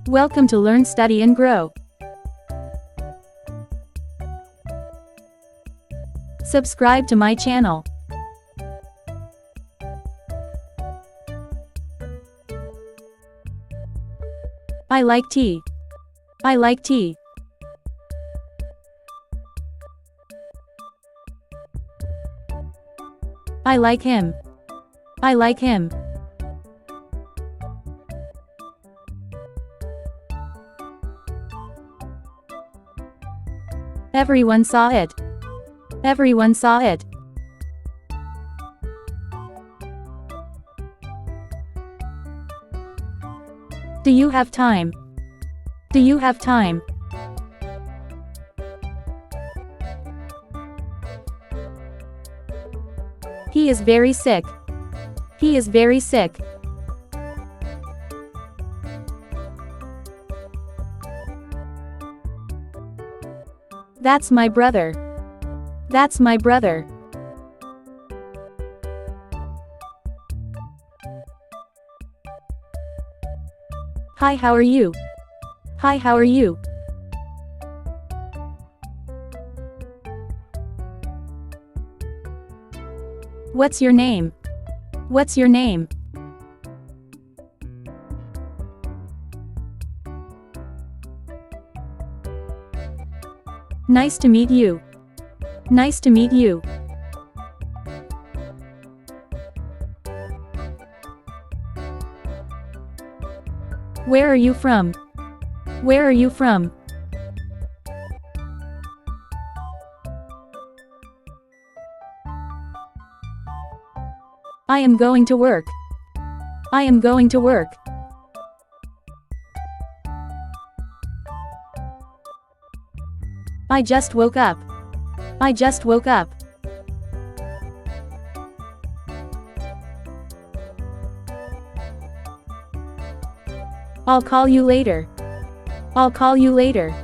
Welcome to Learn, Study and Grow. Subscribe to my channel. I like tea. I like tea. I like him. I like him. Everyone saw it. Everyone saw it. Do you have time? Do you have time? He is very sick. He is very sick. That's my brother. That's my brother. Hi, how are you? Hi, how are you? What's your name? What's your name? Nice to meet you. Nice to meet you. Where are you from? Where are you from? I am going to work. I am going to work. I just woke up. I just woke up. I'll call you later. I'll call you later.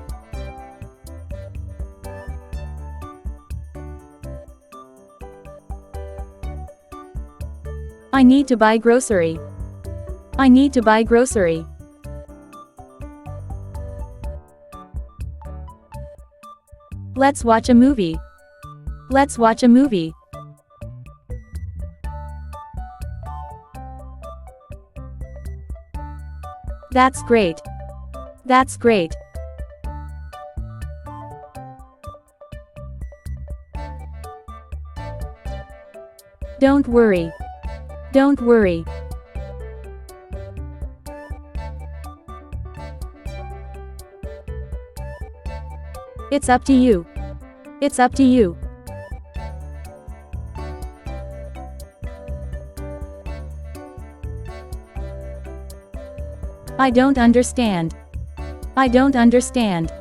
I need to buy grocery. I need to buy grocery. Let's watch a movie. Let's watch a movie. That's great. That's great. Don't worry. Don't worry. It's up to you. It's up to you. I don't understand. I don't understand.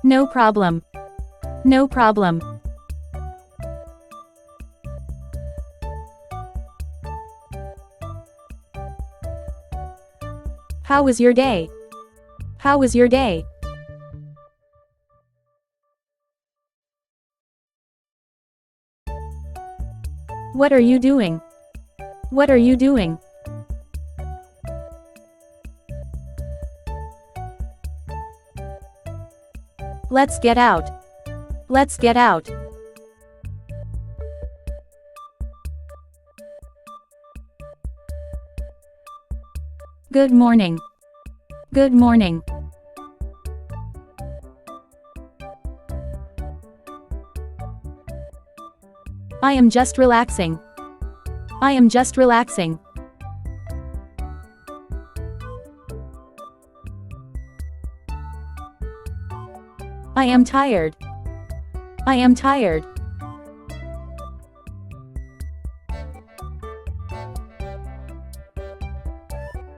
No problem. No problem. How was your day? How was your day? What are you doing? What are you doing? Let's get out. Let's get out. Good morning. Good morning. I am just relaxing. I am just relaxing. I am tired. I am tired.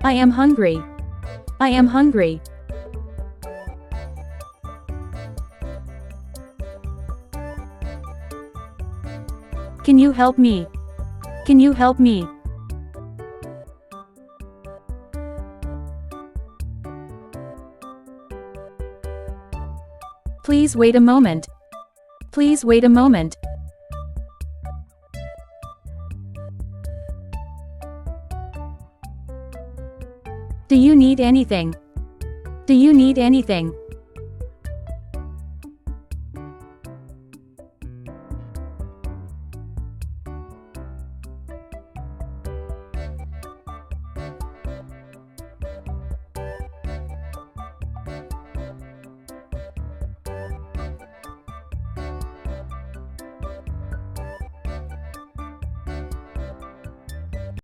I am hungry. I am hungry. Can you help me? Can you help me? Please wait a moment. Please wait a moment. Do you need anything? Do you need anything?